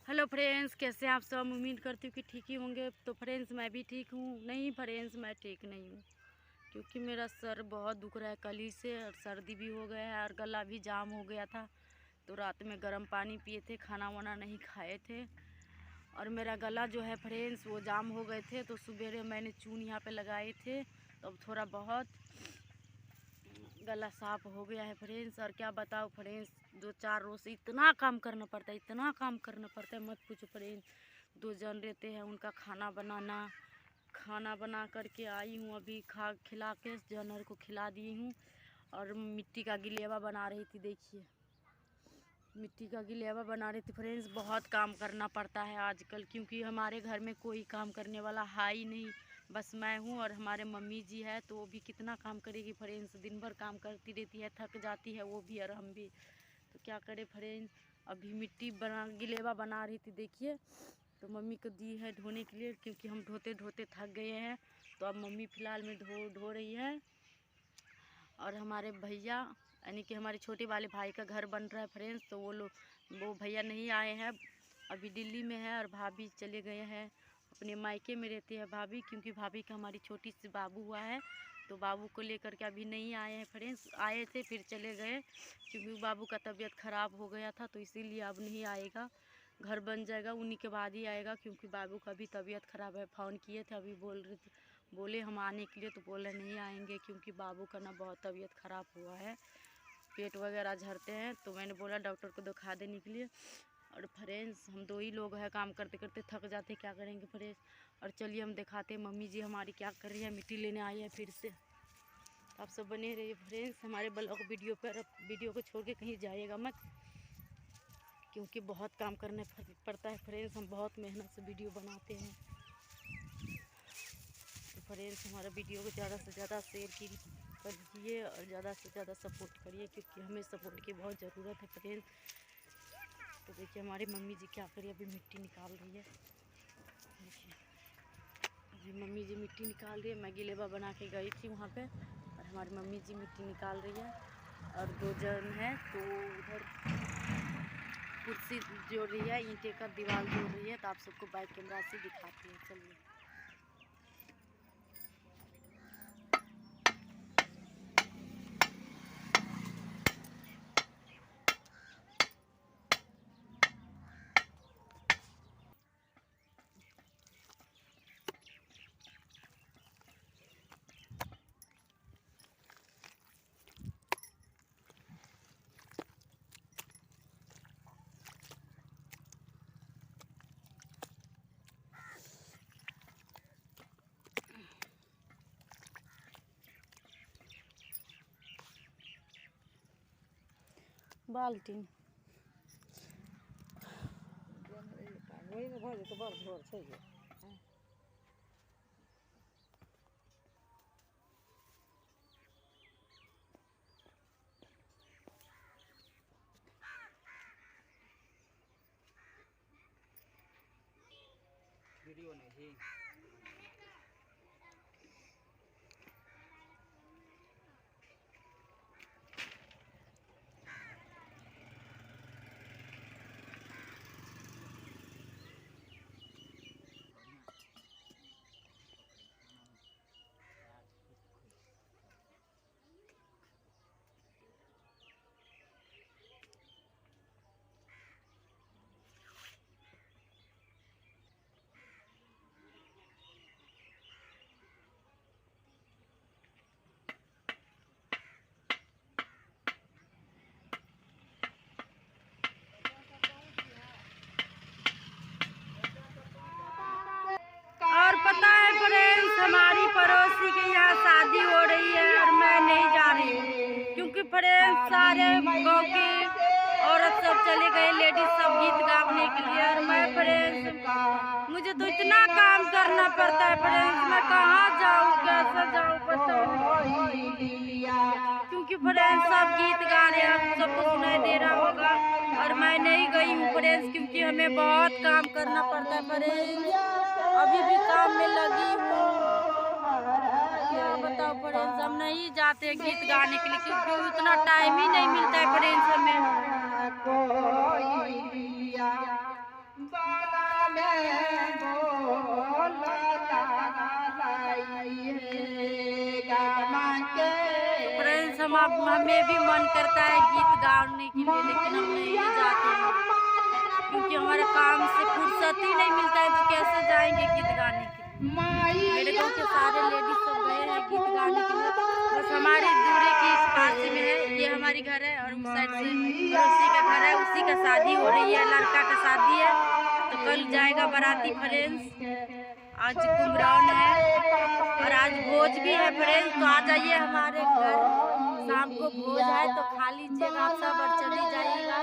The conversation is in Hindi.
हेलो फ्रेंड्स, कैसे आप सब। उम्मीद करती हूँ कि ठीक ही होंगे। तो फ्रेंड्स, मैं भी ठीक हूँ। नहीं फ्रेंड्स, मैं ठीक नहीं हूँ क्योंकि मेरा सर बहुत दुख रहा है कल ही से, और सर्दी भी हो गया है और गला भी जाम हो गया था। तो रात में गर्म पानी पिए थे, खाना वाना नहीं खाए थे, और मेरा गला जो है फ्रेंड्स वो जाम हो गए थे। तो सवेरे मैंने चून यहाँ पे लगाए थे, तो अब थोड़ा बहुत गला साफ हो गया है फ्रेंड्स। और क्या बताओ फ्रेंड्स, 2-4 रोज से इतना काम करना पड़ता है, इतना काम करना पड़ता है, मत पूछो फ्रेंड्स। 2 जन रहते हैं, उनका खाना बना करके आई हूँ, अभी खिला के जानवर को खिला दी हूँ। और मिट्टी का गिलेवा बना रही थी, देखिए मिट्टी का गिलेवा बना रही थी फ्रेंड्स। बहुत काम करना पड़ता है आजकल, क्योंकि हमारे घर में कोई काम करने वाला है ही नहीं, बस मैं हूँ और हमारे मम्मी जी है। तो वो भी कितना काम करेगी फ्रेंड्स, दिन भर काम करती रहती है, थक जाती है वो भी और हम भी। तो क्या करे फ्रेंड्स, अभी गिलेवा बना रही थी, देखिए। तो मम्मी को दी है धोने के लिए, क्योंकि हम धोते धोते थक गए हैं। तो अब मम्मी फ़िलहाल में धो रही है। और हमारे भैया यानी कि हमारे छोटे वाले भाई का घर बन रहा है फ्रेंड्स। तो वो भैया नहीं आए हैं, अभी दिल्ली में है। और भाभी चले गए हैं अपने मायके में, रहती है भाभी, क्योंकि भाभी का हमारी छोटी सी बाबू हुआ है। तो बाबू को लेकर के अभी नहीं आए हैं फ्रेंड्स, आए थे फिर चले गए, क्योंकि बाबू का तबीयत ख़राब हो गया था। तो इसीलिए अब नहीं आएगा, घर बन जाएगा उन्हीं के बाद ही आएगा, क्योंकि बाबू का भी तबीयत ख़राब है। फ़ोन किए थे, अभी बोले हम आने के लिए, तो बोले नहीं आएंगे, क्योंकि बाबू का ना बहुत तबीयत ख़राब हुआ है, पेट वगैरह झड़ते हैं। तो मैंने बोला डॉक्टर को दिखा देने के लिए। और फ्रेंड्स, हम 2 ही लोग हैं, काम करते करते थक जाते, क्या करेंगे फ्रेंड्स। और चलिए हम दिखाते हैं मम्मी जी हमारी क्या कर रही है, मिट्टी लेने आई है फिर से। आप सब बने रहिए फ्रेंड्स हमारे ब्लॉग वीडियो पर। वीडियो को छोड़ के कहीं जाइएगा मत, क्योंकि बहुत काम करना पड़ता है फ्रेंड्स, हम बहुत मेहनत से वीडियो बनाते हैं। तो फ्रेंड्स, हमारा वीडियो को ज़्यादा से ज़्यादा शेयर करिए और ज़्यादा से ज़्यादा सपोर्ट करिए, क्योंकि हमें सपोर्ट की बहुत ज़रूरत है फ्रेंड्स। तो देखिए हमारी मम्मी जी क्या करिए, अभी मिट्टी निकाल रही है, देखिए अभी मम्मी जी मिट्टी निकाल रही है। मैं गिलेवा बना के गई थी वहाँ पे, और हमारी मम्मी जी मिट्टी निकाल रही है। और 2 जन हैं, तो उधर कुर्सी जोड़ रही है, ईंटे का दीवार जोड़ रही है। तो आप सबको बैक कैमरा से दिखाती है, चलिए। बाल्टीन वीडियो नहीं और पता है फ्रेंड्स, हमारी पड़ोसी के यहाँ शादी हो रही है और मैं नहीं जा रही हूँ, क्योंकि फ्रेंड्स सारे गाँव की औरत सब चले गए, लेडीज सब गीत गाने के लिए। और मैं फ्रेंड्स, मुझे तो इतना काम करना पड़ता है फ्रेंड्स, मैं कहाँ जाऊँ, कैसे जाऊँ बताओ, क्योंकि फ्रेंड्स सब गीत गा रहे हैं, आप सबको सुनाई दे रहा होगा। और मैं नहीं गई हूँ फ्रेंड्स, क्योंकि हमें बहुत काम करना पड़ता है फ्रेंड्स, अभी भी काम में लगी हूँ। क्या बताओ फ्रेंड्स, हम नहीं जाते गीत गाने के लिए, क्योंकि उतना टाइम ही नहीं मिलता है फ्रेंड्स हमें। हमें भी मन करता है गीत गाने के लिए, लेकिन हम नहीं जाते हैं क्योंकि हमारे काम से फुर्सत ही नहीं मिलता है, तो कैसे जाएंगे गीत गाने के लिए। मेरे गाँव के सारे लेडीज सब गए हैं गीत गाने के लिए, बस हमारी दूरी की इस पास में है, ये हमारी घर है और उस साइड से उसी का घर है, उसी का शादी हो रही है, लड़का का शादी है, तो कल जाएगा बाराती फ्रेंड्स। आज कुमरन है और आज भोज भी है फ्रेंड्स, तो आ जाइए हमारे घर, शाम को भोज है तो खा लीजिएगा आप सब और चली जाइएगा।